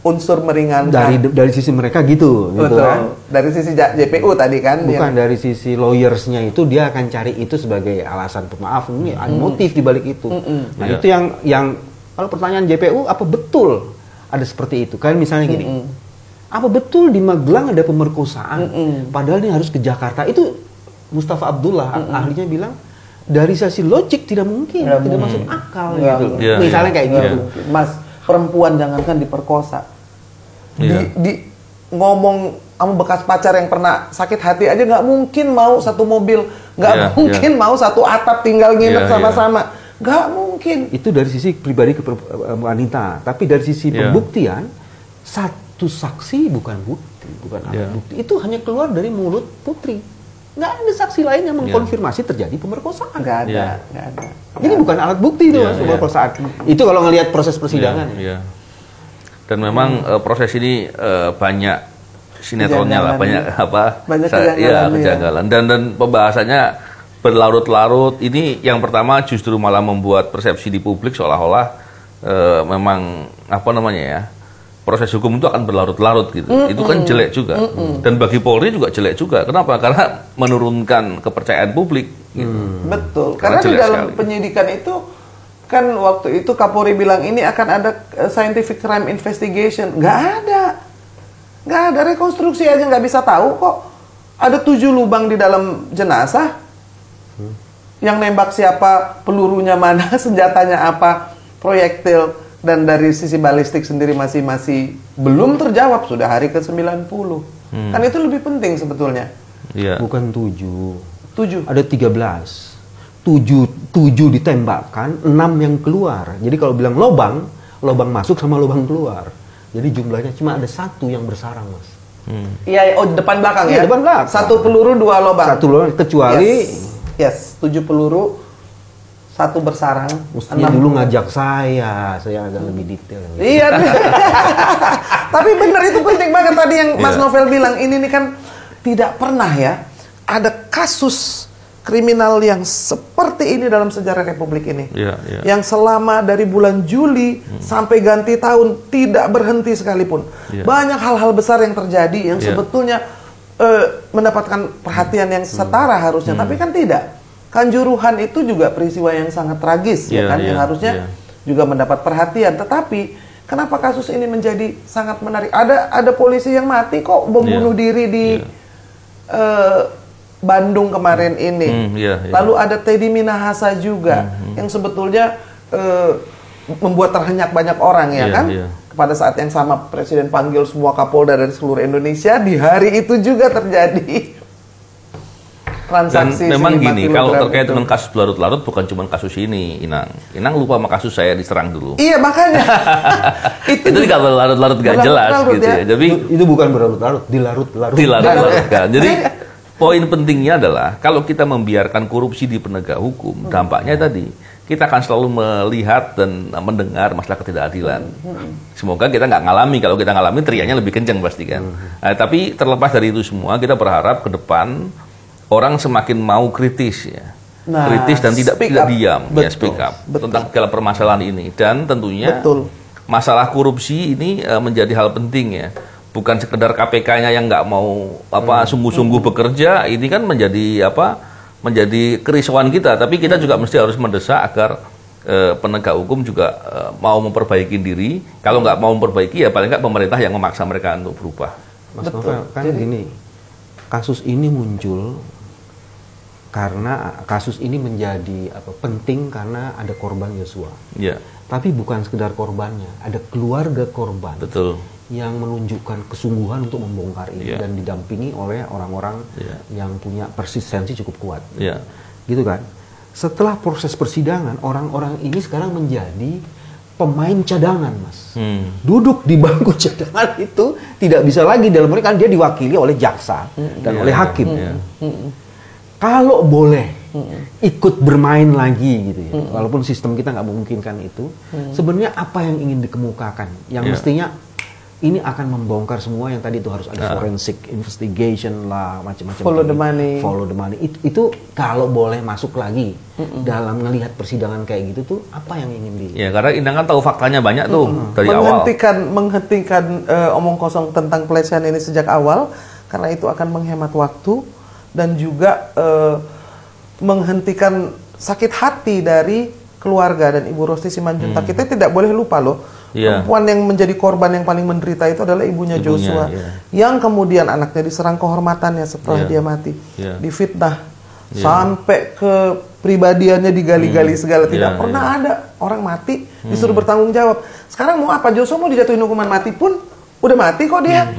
Unsur meringankan. Dari sisi mereka gitu kan. Dari sisi JPU tadi kan. Bukan dari sisi lawyersnya itu dia akan cari itu sebagai alasan pemaaf. Ini ada motif di balik itu. Nah itu yang kalau pertanyaan JPU apa betul ada seperti itu? Kan misalnya gini, apa betul di Magelang ada pemerkosaan? Padahal ini harus ke Jakarta. Itu Mustafa Abdullah ahlinya bilang dari sisi logik tidak mungkin, tidak masuk akal gitu. Misalnya kayak gitu, Mas. Perempuan jangankan diperkosa, ngomong sama bekas pacar yang pernah sakit hati aja nggak mungkin mau satu mobil, nggak mungkin mau satu atap tinggal nginep sama-sama, nggak mungkin. Itu dari sisi pribadi ke wanita, tapi dari sisi pembuktian satu saksi bukan bukti, bukan alat bukti. Itu hanya keluar dari mulut putri. Nggak ada saksi lain yang mengkonfirmasi terjadi pemerkosaan. Nggak ada. Jadi bukan alat bukti itu pemerkosaan. Itu kalau ngelihat proses persidangan. Dan memang proses ini banyak sinetronnya lah, banyak kejanggalan. Dan pembahasannya berlarut-larut. Ini yang pertama justru malah membuat persepsi di publik seolah-olah memang proses hukum itu akan berlarut-larut gitu. Itu kan jelek juga. Dan bagi Polri juga jelek juga. Kenapa? Karena menurunkan kepercayaan publik. Gitu. Betul. Karena di dalam penyidikan itu kan waktu itu Kapolri bilang ini akan ada scientific crime investigation. Nggak ada rekonstruksi aja nggak bisa tahu kok. Ada 7 lubang di dalam jenazah. Yang nembak siapa, pelurunya mana, senjatanya apa, proyektil. Dan dari sisi balistik sendiri masih belum terjawab, sudah hari ke-90. Kan itu lebih penting sebetulnya. Bukan 7. Ada 13. 7 ditembakkan, 6 yang keluar. Jadi kalau bilang lobang masuk sama lobang keluar. Jadi jumlahnya cuma ada 1 yang bersarang, Mas. Depan belakang ya? Depan belakang. 1 peluru 2 lobang. 1 lobang, kecuali 7 peluru 1 bersarang. Mestinya dulu ngajak saya agak lebih detail. Iya. Tapi benar itu penting banget tadi yang Mas Novel bilang. Ini nih kan tidak pernah ya ada kasus kriminal yang seperti ini dalam sejarah Republik ini. Yang selama dari bulan Juli sampai ganti tahun tidak berhenti sekalipun. Banyak hal-hal besar yang terjadi yang sebetulnya mendapatkan perhatian yang setara harusnya, tapi kan tidak. Kanjuruhan itu juga peristiwa yang sangat tragis, yang harusnya juga mendapat perhatian. Tetapi kenapa kasus ini menjadi sangat menarik? Ada polisi yang mati kok bom bunuh diri di Bandung kemarin ini. Lalu ada Teddy Minahasa juga yang sebetulnya membuat terhenyak banyak orang kan. Pada saat yang sama Presiden panggil semua Kapolda dari seluruh Indonesia, di hari itu juga terjadi transaksi. Dan memang gini, kalau terkait dengan kasus berlarut-larut bukan cuma kasus ini, Inang lupa sama kasus saya diserang dulu. Iya, makanya. itu kalau larut-larut gak jelas gitu ya. Jadi itu bukan berlarut-larut, dilarut-larut. Jadi poin pentingnya adalah kalau kita membiarkan korupsi di penegak hukum, dampaknya tadi kita akan selalu melihat dan mendengar masalah ketidakadilan. Semoga kita nggak ngalami. Kalau kita ngalami, teriaknya lebih kencang pasti kan. Tapi terlepas dari itu semua, kita berharap ke depan orang semakin mau kritis ya. Kritis dan tidak diam. Speak up tentang segala permasalahan ini. Dan tentunya masalah korupsi ini menjadi hal penting ya. Bukan sekedar KPK-nya yang nggak mau sungguh-sungguh bekerja, ini kan menjadi kerisauan kita. Tapi kita juga mesti harus mendesak agar penegak hukum juga mau memperbaiki diri. Kalau nggak mau memperbaiki ya paling nggak pemerintah yang memaksa mereka untuk berubah. Mas Novel, kan gini, kasus ini muncul karena kasus ini menjadi penting karena ada korban Yosua. Tapi bukan sekedar korbannya, ada keluarga korban. Yang menunjukkan kesungguhan untuk membongkar ini dan didampingi oleh orang-orang yang punya persistensi cukup kuat. Gitu kan? Setelah proses persidangan, orang-orang ini sekarang menjadi pemain cadangan, Mas. Duduk di bangku cadangan itu tidak bisa lagi dalam mereka, kan dia diwakili oleh jaksa dan oleh hakim. Kalau boleh ikut bermain lagi gitu ya. Walaupun sistem kita nggak memungkinkan itu. Sebenarnya apa yang ingin dikemukakan? Yang mestinya ini akan membongkar semua yang tadi itu harus ada forensic investigation lah, macam-macam. Follow the money. Follow the money. Itu kalau boleh masuk lagi dalam ngelihat persidangan kayak gitu tuh apa yang ingin di? Ya karena Inang kan tahu faktanya banyak tuh dari awal. Menghentikan omong kosong tentang pelecehan ini sejak awal, karena itu akan menghemat waktu dan juga menghentikan sakit hati dari keluarga dan Ibu Rosti Simanjuntak. Kita tidak boleh lupa loh. Perempuan yang menjadi korban yang paling menderita itu adalah ibunya Joshua, yang kemudian anaknya diserang kehormatannya setelah dia mati, difitnah, sampai ke pribadiannya digali-gali segala, tidak pernah ada orang mati disuruh bertanggung jawab. Sekarang mau apa? Joshua mau dijatuhin hukuman mati pun udah mati kok dia.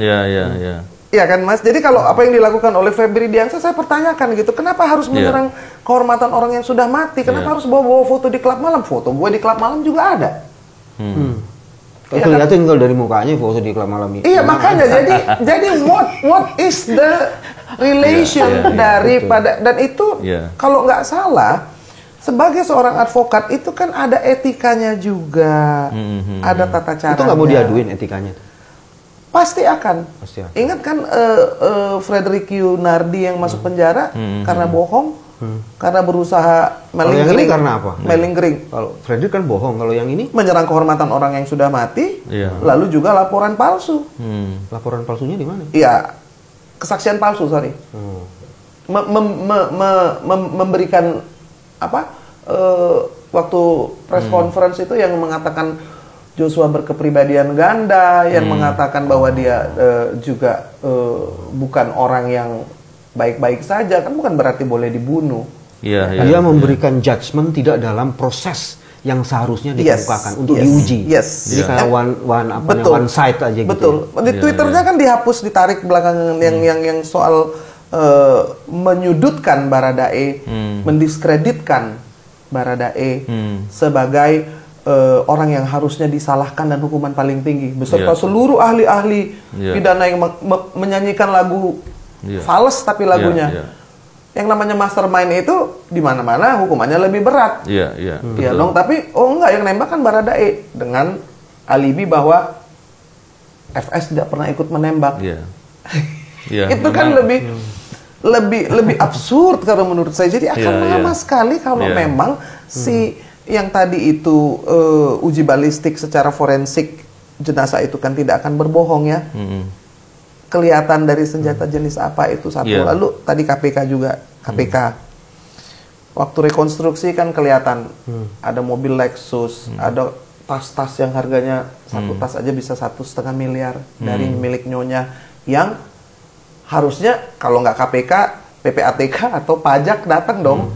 Iya kan Mas? Jadi kalau apa yang dilakukan oleh Febri Diansyah, saya pertanyakan gitu, kenapa harus menyerang kehormatan orang yang sudah mati? Kenapa harus bawa-bawa foto di klub malam? Foto gue di klub malam juga ada. Kelihatan kalau dari mukanya foto di klub malam itu. Iya makanya jadi what is the relation daripada dan itu kalau nggak salah sebagai seorang advokat itu kan ada etikanya juga, ada tata caranya. Itu nggak mau diaduin etikanya? Pasti akan. Ingat kan Frederick Yunardi yang masuk penjara karena bohong. Karena berusaha melingering. Karena apa? Melingering. Kalau Frederick kan bohong, kalau yang ini menyerang kehormatan orang yang sudah mati, lalu juga laporan palsu. Laporan palsunya di mana? Iya, kesaksian palsu, sorry. Memberikan apa? Waktu press conference itu yang mengatakan Joshua berkepribadian ganda, yang mengatakan bahwa dia juga bukan orang yang baik-baik saja, kan bukan berarti boleh dibunuh. Dia memberikan judgement tidak dalam proses yang seharusnya dikemukakan untuk diuji. Jadi kayak one side aja gitu. Betul. Di Twitternya kan dihapus, ditarik belakangan yang soal menyudutkan Baradae, mendiskreditkan Baradae sebagai orang yang harusnya disalahkan dan hukuman paling tinggi beserta seluruh ahli-ahli pidana yang menyanyikan lagu fals tapi lagunya. Yang namanya mastermind itu di mana-mana hukumannya lebih berat. Iya dong, tapi enggak, yang nembak kan Baradae dengan alibi bahwa FS tidak pernah ikut menembak. Itu kan lebih absurd kalau menurut saya. Jadi akan lama sekali kalau memang si yang tadi itu uji balistik secara forensik jenazah itu kan tidak akan berbohong ya. Kelihatan dari senjata jenis apa itu satu. Lalu tadi KPK juga, waktu rekonstruksi kan kelihatan ada mobil Lexus, ada tas-tas yang harganya satu tas aja bisa 1,5 miliar dari milik nyonya, yang harusnya kalau nggak KPK, PPATK atau pajak datang dong.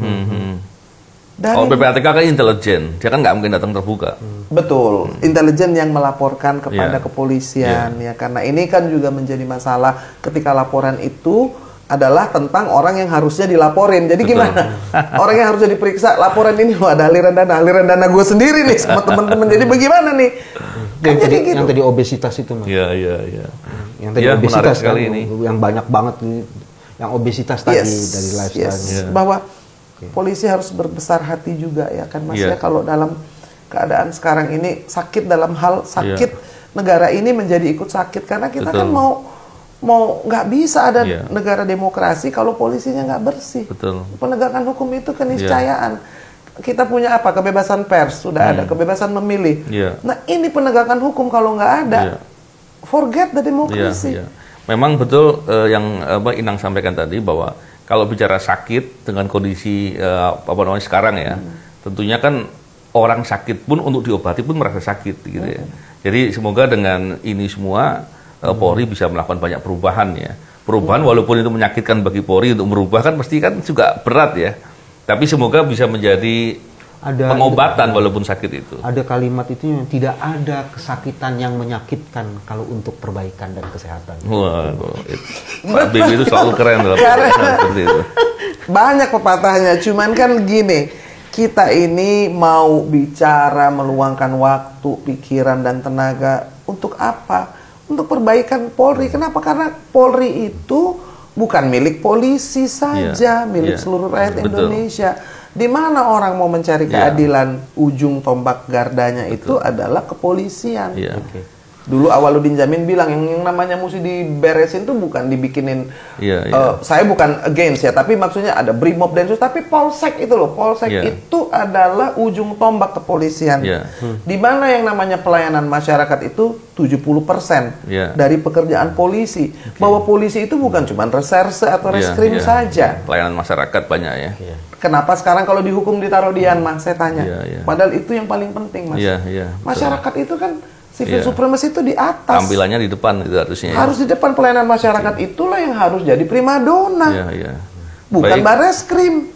PPATK kan intelijen, dia kan nggak mungkin datang terbuka. Betul, intelijen yang melaporkan kepada kepolisian ya, karena ini kan juga menjadi masalah ketika laporan itu adalah tentang orang yang harusnya dilaporin. Jadi gimana? Orang yang harusnya diperiksa, laporan ini ada aliran dana gue sendiri nih sama teman-teman. Jadi bagaimana nih? Kan jadi gitu. Yang tadi obesitas itu Mas. Yang tadi obesitas kali ini yang banyak banget yang obesitas tadi dari lifestyle. Bahwa polisi harus berbesar hati juga ya kan Mas ya, kalau dalam keadaan sekarang ini sakit dalam hal sakit negara ini menjadi ikut sakit karena kita kan mau nggak bisa ada negara demokrasi kalau polisinya nggak bersih. Penegakan hukum itu keniscayaan. Kita punya apa? Kebebasan pers sudah ada, kebebasan memilih. Nah ini penegakan hukum kalau nggak ada, forget the democracy. Memang betul yang Inang sampaikan tadi bahwa kalau bicara sakit dengan kondisi sekarang ya, tentunya kan orang sakit pun untuk diobati pun merasa sakit gitu ya. Jadi semoga dengan ini semua Polri bisa melakukan banyak perubahan ya. Perubahan walaupun itu menyakitkan bagi Polri untuk merubah kan pasti kan juga berat ya. Tapi semoga bisa menjadi pengobatan walaupun sakit itu. Ada kalimat itu yang tidak ada kesakitan yang menyakitkan kalau untuk perbaikan dan kesehatan. Wah, Pak Bibi itu selalu keren dalam seperti itu. Banyak pepatahnya, cuman kan gini, kita ini mau bicara meluangkan waktu, pikiran dan tenaga untuk apa? Untuk perbaikan Polri. Kenapa? Karena Polri itu bukan milik polisi saja, milik seluruh rakyat Indonesia. Di mana orang mau mencari keadilan, ujung tombak gardanya itu adalah kepolisian. Dulu Awaludin Jamin bilang yang namanya mesti diberesin tuh bukan dibikinin. Saya bukan against ya, tapi maksudnya ada Brimob Densus, tapi Polsek itu loh, Polsek itu adalah ujung tombak kepolisian. Di mana yang namanya pelayanan masyarakat itu 70% dari pekerjaan polisi. Bahwa polisi itu bukan cuma reserse atau reskrim saja. Pelayanan masyarakat banyak ya. Kenapa sekarang kalau dihukum ditaruh di Yanma? Saya tanya. Padahal itu yang paling penting, Mas. Masyarakat itu kan civil supremacy itu di atas. Tampilannya di depan itu harusnya. Harus di depan, pelayanan masyarakat itulah yang harus jadi primadona. Bukan bareskrim.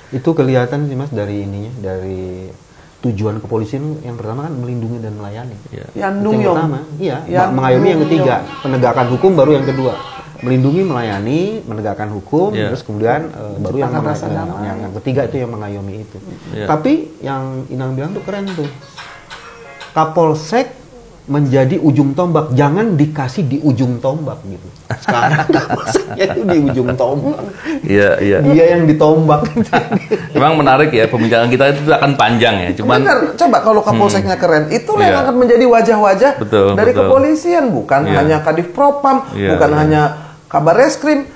Itu kelihatan sih Mas dari ininya, dari tujuan kepolisian yang pertama kan melindungi dan melayani. Yang pertama, mengayomi yang ketiga, penegakan hukum baru yang kedua. Melindungi, melayani, menegakkan hukum, terus kemudian baru yang ketiga itu yang mengayomi itu. Tapi yang Inang bilang tuh keren tuh. Kapolsek menjadi ujung tombak, jangan dikasih di ujung tombak gitu. Sekarang Kapolseknya itu di ujung tombak. Dia yang ditombak. Memang menarik ya, pembicaraan kita itu akan panjang ya. Cuman coba kalau Kapolseknya keren, itulah yang akan menjadi wajah-wajah dari kepolisian, bukan hanya Kadif Propam, bukan hanya Kabar Reskrim.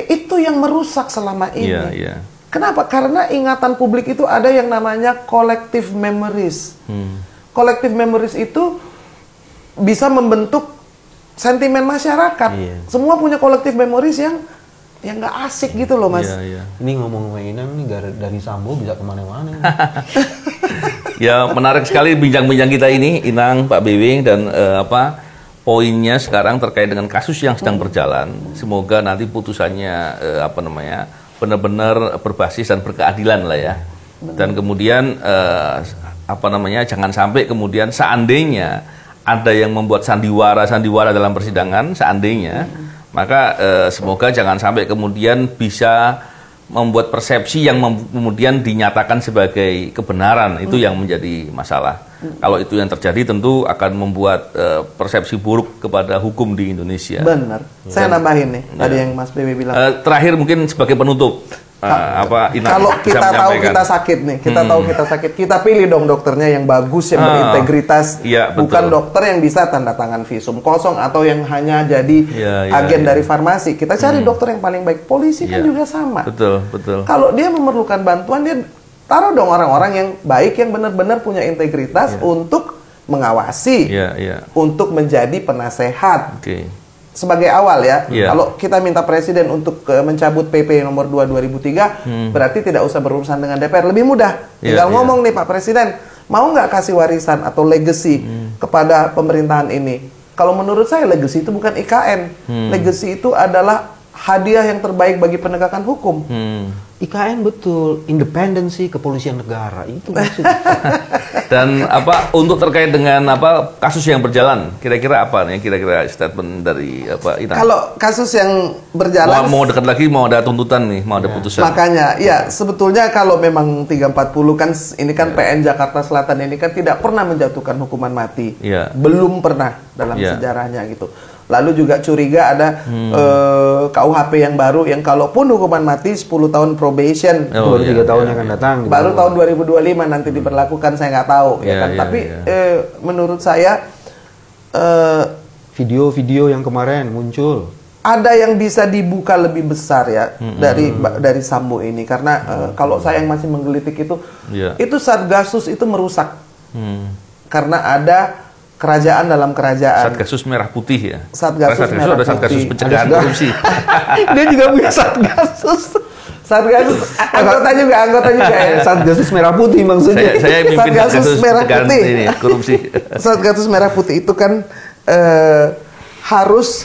Itu yang merusak selama ini. Kenapa? Karena ingatan publik itu ada yang namanya collective memories. Collective memories itu bisa membentuk sentimen masyarakat. Semua punya collective memories yang nggak asik gitu loh, Mas. Ini ngomong Inang nih dari Sambo bisa kemana-mana. Ya menarik sekali bincang-bincang kita ini, Inang, Pak BW, dan poinnya sekarang terkait dengan kasus yang sedang berjalan. Semoga nanti putusannya benar-benar berbasis dan berkeadilan lah ya. Dan kemudian jangan sampai kemudian seandainya ada yang membuat sandiwara dalam persidangan, seandainya, maka semoga jangan sampai kemudian bisa membuat persepsi yang kemudian dinyatakan sebagai kebenaran. Itu yang menjadi masalah. Kalau itu yang terjadi tentu akan membuat persepsi buruk kepada hukum di Indonesia. Benar. Saya nambahin nih tadi yang Mas BW bilang. Terakhir mungkin sebagai penutup. Kalau kita tahu kita sakit nih, kita pilih dong dokternya yang bagus, yang berintegritas, bukan dokter yang bisa tanda tangan visum kosong atau yang hanya jadi agen dari farmasi. Kita cari dokter yang paling baik. Polisi kan juga sama. Betul. Kalau dia memerlukan bantuan, dia taruh dong orang-orang yang baik, yang benar-benar punya integritas untuk mengawasi, untuk menjadi penasehat. Sebagai awal ya, kalau kita minta Presiden untuk mencabut PP nomor 2 2003, berarti tidak usah berurusan dengan DPR, lebih mudah. Tinggal ngomong nih Pak Presiden, mau nggak kasih warisan atau legacy kepada pemerintahan ini? Kalau menurut saya legacy itu bukan IKN, legacy itu adalah hadiah yang terbaik bagi penegakan hukum. IKN betul, independensi kepolisian negara itu maksudnya. Dan untuk terkait dengan kasus yang berjalan, kira-kira apa nih kira-kira statement dari Inang? Kalau kasus yang berjalan mau dekat lagi, mau ada tuntutan nih, mau ada putusan. Makanya sebetulnya kalau memang 340 kan ini kan PN Jakarta Selatan ini kan tidak pernah menjatuhkan hukuman mati. Belum pernah dalam sejarahnya gitu. Lalu juga curiga ada KUHP yang baru yang kalaupun hukuman mati 10 tahun probation, baru 3 tahun yang akan datang. Baru tahun 2025 nanti diberlakukan, saya nggak tahu ya kan. Tapi menurut saya video-video yang kemarin muncul, ada yang bisa dibuka lebih besar ya dari Sambo ini, karena kalau saya yang masih menggelitik itu Satgasus itu merusak karena ada kerajaan dalam kerajaan. Satgasus Merah Putih ya. Satgasus Merah ada Satgasus pencegahan korupsi. Dia juga punya Satgasus. Anggota juga ya. Satgasus Merah Putih maksudnya. Saya mimpin Satgasus Merah Putih ini korupsi. Satgasus Merah Putih itu kan harus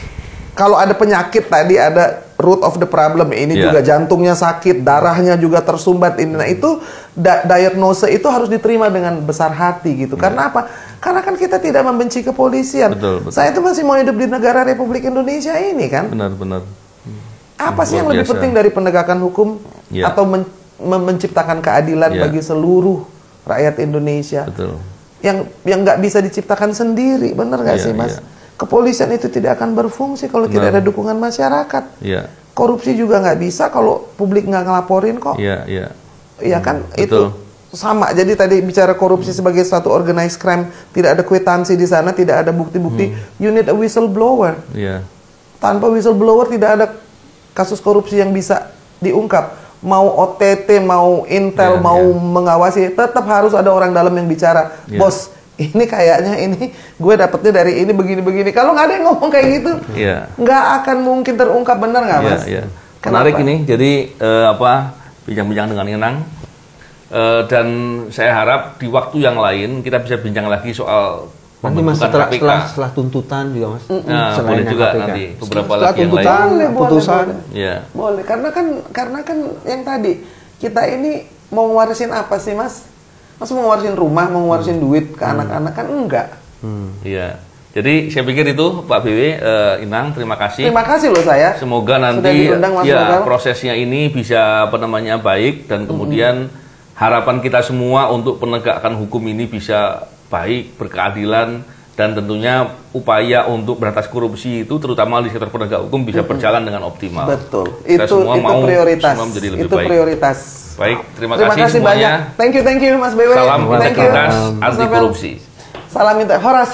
kalau ada penyakit tadi ada root of the problem ini juga jantungnya sakit, darahnya juga tersumbat ini. Nah itu diagnose itu harus diterima dengan besar hati gitu. Karena apa? Karena kan kita tidak membenci kepolisian. Betul. Saya itu masih mau hidup di negara Republik Indonesia ini kan. Benar. Apa sih yang lebih penting dari penegakan hukum atau menciptakan keadilan bagi seluruh rakyat Indonesia? Betul. Yang nggak bisa diciptakan sendiri, benar nggak sih Mas? Kepolisian itu tidak akan berfungsi kalau tidak ada dukungan masyarakat. Korupsi juga nggak bisa kalau publik nggak ngelaporin kok. Iya kan? Betul. Itu sama. Jadi tadi bicara korupsi sebagai suatu organized crime, tidak ada kwitansi di sana, tidak ada bukti-bukti. You need a whistleblower. Tanpa whistleblower tidak ada kasus korupsi yang bisa diungkap. Mau OTT, mau Intel, mau mengawasi, tetap harus ada orang dalam yang bicara. Bos, ini kayaknya ini gue dapetnya dari ini begini-begini. Kalau nggak ada yang ngomong kayak gitu, nggak akan mungkin terungkap, benar nggak Mas? Menarik ini. Jadi bincang-bincang dengan Inang. Dan saya harap di waktu yang lain kita bisa bincang lagi soal nanti Mas setelah tuntutan juga Mas. Boleh juga KPK. Nanti beberapa setelah lagi yang tuntutan, lain. putusan. Boleh. Karena kan yang tadi kita ini mau ngewarisin apa sih Mas? Mas mau ngewarisin rumah, mau ngewarisin duit ke anak-anak kan enggak. Iya. Jadi saya pikir itu Pak BW, Inang, terima kasih. Terima kasih loh saya. Semoga nanti prosesnya ini bisa baik dan kemudian harapan kita semua untuk penegakan hukum ini bisa baik, berkeadilan, dan tentunya upaya untuk berantas korupsi itu terutama di sektor penegak hukum bisa berjalan dengan optimal. Betul. Kita semua mau prioritas. Semua menjadi lebih baik. Prioritas. Baik, terima kasih semuanya. Banyak. Thank you Mas BW. Salam integritas anti korupsi. Salam horas.